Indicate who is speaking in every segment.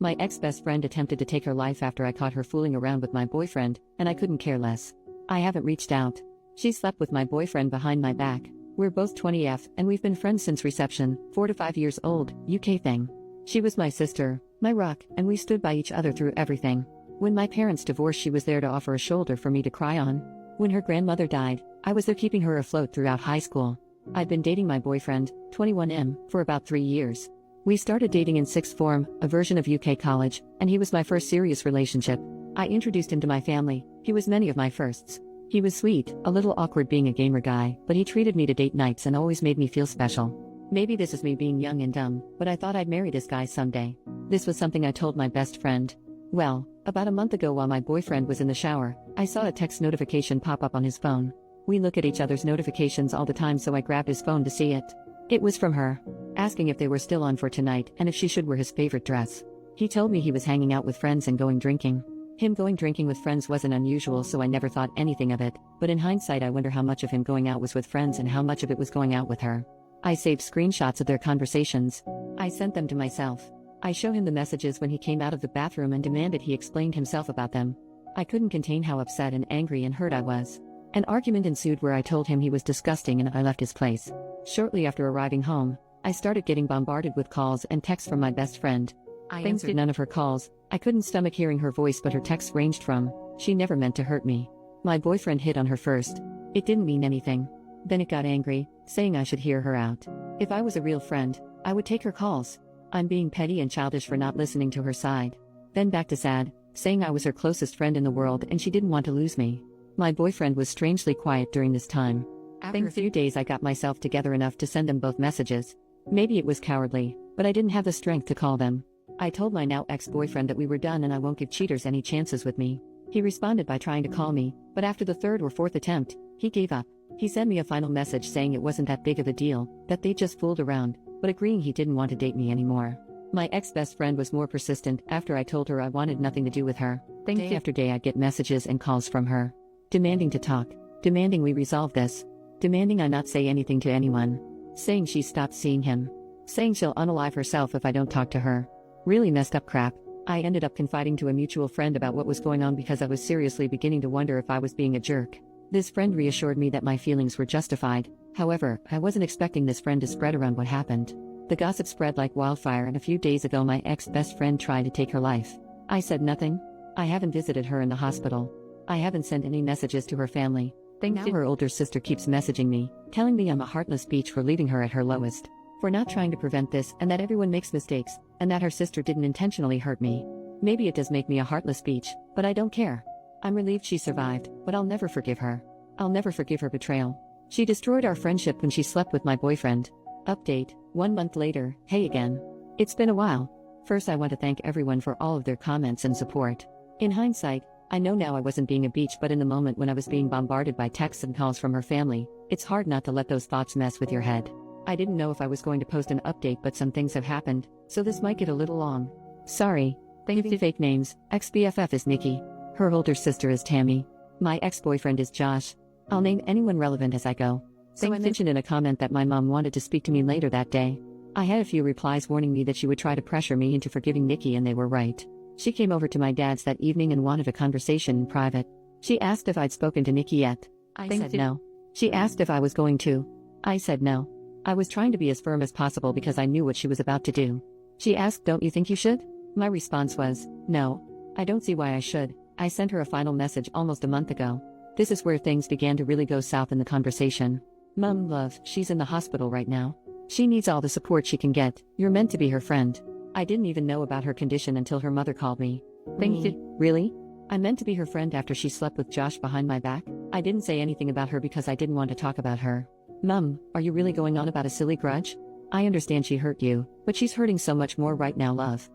Speaker 1: My ex-best friend attempted to take her life after I caught her fooling around with my boyfriend, and I couldn't care less. I haven't reached out. She slept with my boyfriend behind my back. We're both 20F, and we've been friends since reception, 4 to 5 years old, UK thing. She was my sister, my rock, and we stood by each other through everything. When my parents divorced, she was there to offer a shoulder for me to cry on. When her grandmother died, I was there keeping her afloat throughout high school. I'd been dating my boyfriend, 21M, for about 3 years. We started dating in sixth form, a version of UK college, and he was my first serious relationship. I introduced him to my family. He was many of my firsts. He was sweet, a little awkward being a gamer guy, but he treated me to date nights and always made me feel special. Maybe this is me being young and dumb, but I thought I'd marry this guy someday. This was something I told my best friend. Well, about a month ago while my boyfriend was in the shower, I saw a text notification pop up on his phone. We look at each other's notifications all the time, so I grabbed his phone to see it. It was from her, asking if they were still on for tonight and if she should wear his favorite dress. He told me he was hanging out with friends and going drinking. Him going drinking with friends wasn't unusual, so I never thought anything of it, but in hindsight I wonder how much of him going out was with friends and how much of it was going out with her. I saved screenshots of their conversations. I sent them to myself. I show him the messages when he came out of the bathroom and demanded he explained himself about them. I couldn't contain how upset and angry and hurt I was. An argument ensued where I told him he was disgusting and I left his place. Shortly after arriving home, I started getting bombarded with calls and texts from my best friend. I answered none of her calls. I couldn't stomach hearing her voice, but her texts ranged from, "She never meant to hurt me. My boyfriend hit on her first. It didn't mean anything." Then it got angry, saying I should hear her out. If I was a real friend, I would take her calls. I'm being petty and childish for not listening to her side. Then back to sad, saying I was her closest friend in the world and she didn't want to lose me. My boyfriend was strangely quiet during this time. After a few days I got myself together enough to send them both messages. Maybe it was cowardly, but I didn't have the strength to call them. I told my now ex-boyfriend that we were done and I won't give cheaters any chances with me. He responded by trying to call me, but after the third or fourth attempt, he gave up. He sent me a final message saying it wasn't that big of a deal, that they just fooled around, but agreeing he didn't want to date me anymore. My ex-best friend was more persistent after I told her I wanted nothing to do with her. Day after day I'd get messages and calls from her, demanding to talk, demanding we resolve this, demanding I not say anything to anyone, saying she stopped seeing him, saying she'll unalive herself if I don't talk to her. Really messed up crap. I ended up confiding to a mutual friend about what was going on because I was seriously beginning to wonder if I was being a jerk. This friend reassured me that my feelings were justified. However, I wasn't expecting this friend to spread around what happened. The gossip spread like wildfire, and a few days ago my ex-best friend tried to take her life. I said nothing. I haven't visited her in the hospital. I haven't sent any messages to her family. Now her older sister keeps messaging me, telling me I'm a heartless bitch for leaving her at her lowest, for not trying to prevent this, and that everyone makes mistakes, and that her sister didn't intentionally hurt me. Maybe it does make me a heartless bitch, but I don't care. I'm relieved she survived, but I'll never forgive her. I'll never forgive her betrayal. She destroyed our friendship when she slept with my boyfriend. Update, 1 month later, hey again. It's been a while. First I want to thank everyone for all of their comments and support. In hindsight, I know now I wasn't being a bitch, but in the moment when I was being bombarded by texts and calls from her family, it's hard not to let those thoughts mess with your head. I didn't know if I was going to post an update, but some things have happened, so this might get a little long. Sorry. Thank fake names. Ex-BFF is Nikki. Her older sister is Tammy. My ex-boyfriend is Josh. I'll name anyone relevant as I go. So I mentioned in a comment that my mom wanted to speak to me later that day. I had a few replies warning me that she would try to pressure me into forgiving Nikki, and they were right. She came over to my dad's that evening and wanted a conversation in private. She asked if I'd spoken to Nikki yet. I said no. She asked if I was going to. I said no. I was trying to be as firm as possible because I knew what she was about to do. She asked, "Don't you think you should?" My response was, "No. I don't see why I should." I sent her a final message almost a month ago. This is where things began to really go south in the conversation. "Mum, love, she's in the hospital right now. She needs all the support she can get. You're meant to be her friend." I didn't even know about her condition until her mother called me. Really? I'm meant to be her friend after she slept with Josh behind my back? I didn't say anything about her because I didn't want to talk about her. "Mum, are you really going on about a silly grudge? I understand she hurt you, but she's hurting so much more right now, love."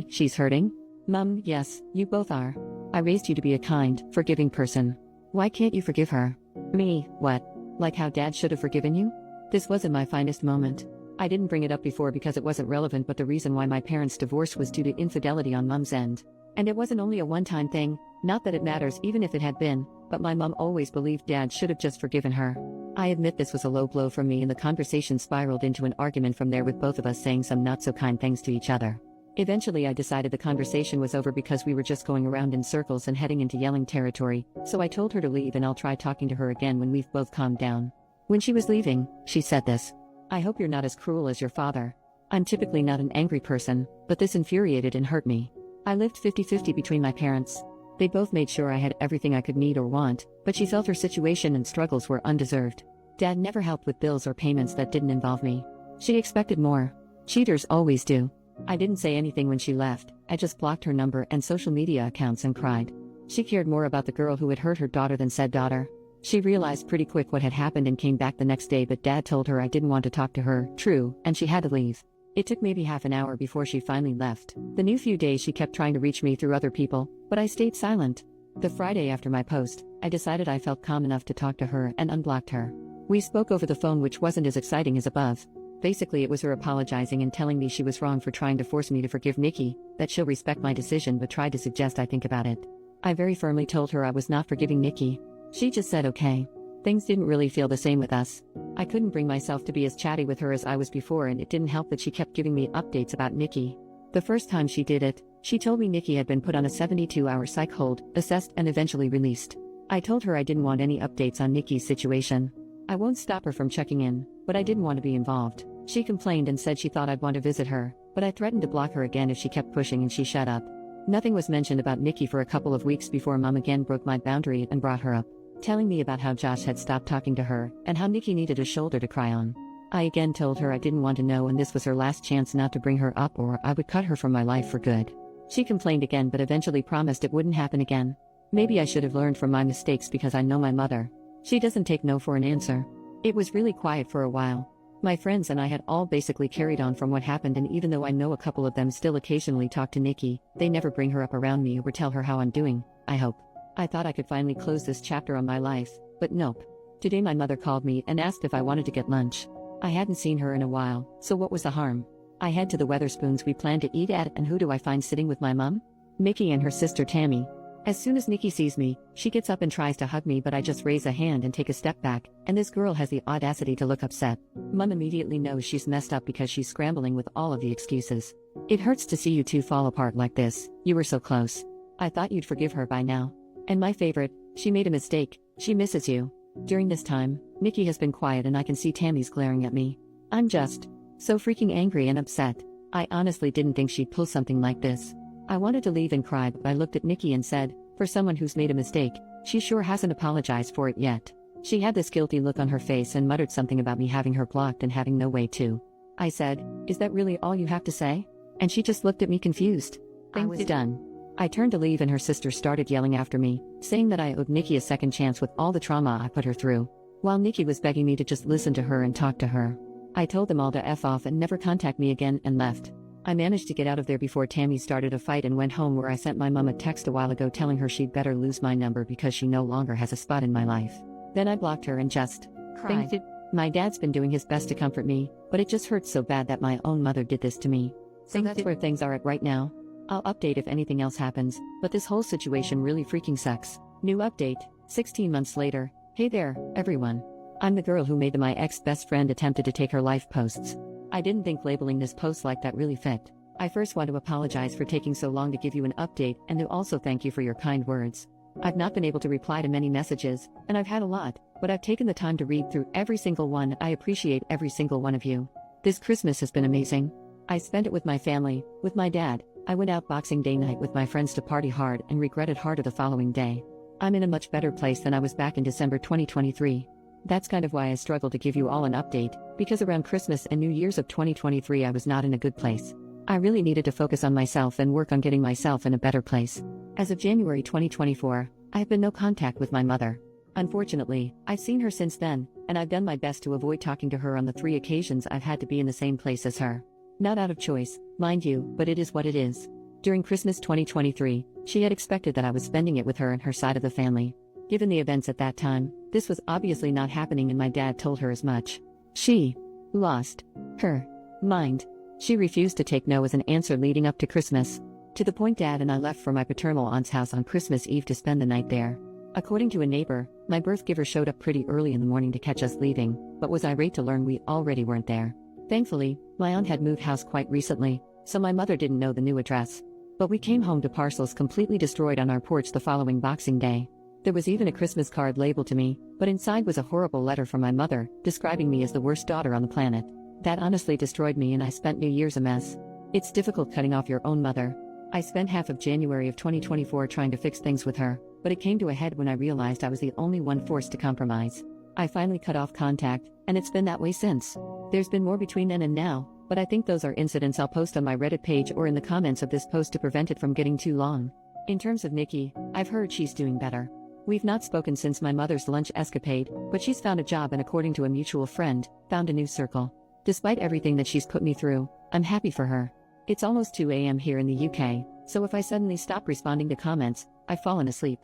Speaker 1: She's hurting? "Mum, yes, you both are. I raised you to be a kind, forgiving person. Why can't you forgive her?" "Me, what? Like how Dad should have forgiven you?" This wasn't my finest moment. I didn't bring it up before because it wasn't relevant, but the reason why my parents divorced was due to infidelity on Mum's end. And it wasn't only a one-time thing, not that it matters even if it had been, but my mum always believed Dad should have just forgiven her. I admit this was a low blow for me, and the conversation spiraled into an argument from there, with both of us saying some not-so-kind things to each other. Eventually, I decided the conversation was over because we were just going around in circles and heading into yelling territory, so I told her to leave and I'll try talking to her again when we've both calmed down. When she was leaving, she said this: "I hope you're not as cruel as your father." I'm typically not an angry person, but this infuriated and hurt me. I lived 50-50 between my parents. They both made sure I had everything I could need or want, but she felt her situation and struggles were undeserved. Dad never helped with bills or payments that didn't involve me. She expected more. Cheaters always do. I didn't say anything when she left, I just blocked her number and social media accounts and cried. She cared more about the girl who had hurt her daughter than said daughter. She realized pretty quick what had happened and came back the next day, but Dad told her I didn't want to talk to her, true, and she had to leave. It took maybe half an hour before she finally left. The new few days she kept trying to reach me through other people, but I stayed silent. The Friday after my post, I decided I felt calm enough to talk to her and unblocked her. We spoke over the phone, which wasn't as exciting as above. Basically, it was her apologizing and telling me she was wrong for trying to force me to forgive Nikki, that she'll respect my decision but tried to suggest I think about it. I very firmly told her I was not forgiving Nikki. She just said okay. Things didn't really feel the same with us. I couldn't bring myself to be as chatty with her as I was before, and it didn't help that she kept giving me updates about Nikki. The first time she did it, she told me Nikki had been put on a 72-hour psych hold, assessed and eventually released. I told her I didn't want any updates on Nikki's situation. I won't stop her from checking in, but I didn't want to be involved. She complained and said she thought I'd want to visit her, but I threatened to block her again if she kept pushing, and she shut up. Nothing was mentioned about Nikki for a couple of weeks before Mom again broke my boundary and brought her up, telling me about how Josh had stopped talking to her and how Nikki needed a shoulder to cry on. I again told her I didn't want to know and this was her last chance not to bring her up or I would cut her from my life for good. She complained again but eventually promised it wouldn't happen again. Maybe I should have learned from my mistakes because I know my mother. She doesn't take no for an answer. It was really quiet for a while. My friends and I had all basically carried on from what happened, and even though I know a couple of them still occasionally talk to Nikki, they never bring her up around me or tell her how I'm doing, I hope. I thought I could finally close this chapter on my life, but nope. Today my mother called me and asked if I wanted to get lunch. I hadn't seen her in a while, so what was the harm? I head to the Weatherspoons we planned to eat at, and who do I find sitting with my mom? Mickey and her sister Tammy. As soon as Nikki sees me, she gets up and tries to hug me, but I just raise a hand and take a step back, and this girl has the audacity to look upset. Mom immediately knows she's messed up because she's scrambling with all of the excuses. "It hurts to see you two fall apart like this, you were so close. I thought you'd forgive her by now. And my favorite, she made a mistake, she misses you." During this time, Nikki has been quiet and I can see Tammy's glaring at me. I'm just so freaking angry and upset. I honestly didn't think she'd pull something like this. I wanted to leave and cry, but I looked at Nikki and said, for someone who's made a mistake, she sure hasn't apologized for it yet. She had this guilty look on her face and muttered something about me having her blocked and having no way to. I said, "Is that really all you have to say?" And she just looked at me confused. I was done. I turned to leave and her sister started yelling after me, saying that I owed Nikki a second chance with all the trauma I put her through, while Nikki was begging me to just listen to her and talk to her. I told them all to F off and never contact me again and left. I managed to get out of there before Tammy started a fight and went home, where I sent my mom a text a while ago telling her she'd better lose my number because she no longer has a spot in my life. Then I blocked her and just cried. My dad's been doing his best to comfort me, but it just hurts so bad that my own mother did this to me. So that's where things are at right now. I'll update if anything else happens, but this whole situation really freaking sucks. New update, 16 months later. Hey there, everyone. I'm the girl who made my ex-best friend attempted to take her life posts. I didn't think labeling this post like that really fit. I first want to apologize for taking so long to give you an update and to also thank you for your kind words. I've not been able to reply to many messages, and I've had a lot, but I've taken the time to read through every single one. I appreciate every single one of you. This Christmas has been amazing. I spent it with my family, with my dad. I went out Boxing Day night with my friends to party hard and regretted harder the following day. I'm in a much better place than I was back in December 2023. That's kind of why I struggled to give you all an update, because around Christmas and New Year's of 2023 I was not in a good place. I really needed to focus on myself and work on getting myself in a better place. As of January 2024, I have been no contact with my mother. Unfortunately, I've seen her since then, and I've done my best to avoid talking to her on the 3 occasions I've had to be in the same place as her. Not out of choice, mind you, but it is what it is. During Christmas 2023, she had expected that I was spending it with her and her side of the family. Given the events at that time, this was obviously not happening, and my dad told her as much. She lost her mind. She refused to take no as an answer leading up to Christmas. To the point Dad and I left for my paternal aunt's house on Christmas Eve to spend the night there. According to a neighbor, my birth giver showed up pretty early in the morning to catch us leaving, but was irate to learn we already weren't there. Thankfully, my aunt had moved house quite recently, so my mother didn't know the new address. But we came home to parcels completely destroyed on our porch the following Boxing Day. There was even a Christmas card labeled to me, but inside was a horrible letter from my mother, describing me as the worst daughter on the planet. That honestly destroyed me, and I spent New Year's a mess. It's difficult cutting off your own mother. I spent half of January of 2024 trying to fix things with her, but it came to a head when I realized I was the only one forced to compromise. I finally cut off contact, and it's been that way since. There's been more between then and now, but I think those are incidents I'll post on my Reddit page or in the comments of this post to prevent it from getting too long. In terms of Nikki, I've heard she's doing better. We've not spoken since my mother's lunch escapade, but she's found a job and, according to a mutual friend, found a new circle. Despite everything that she's put me through, I'm happy for her. It's almost 2 a.m. here in the UK, so if I suddenly stop responding to comments, I've fallen asleep.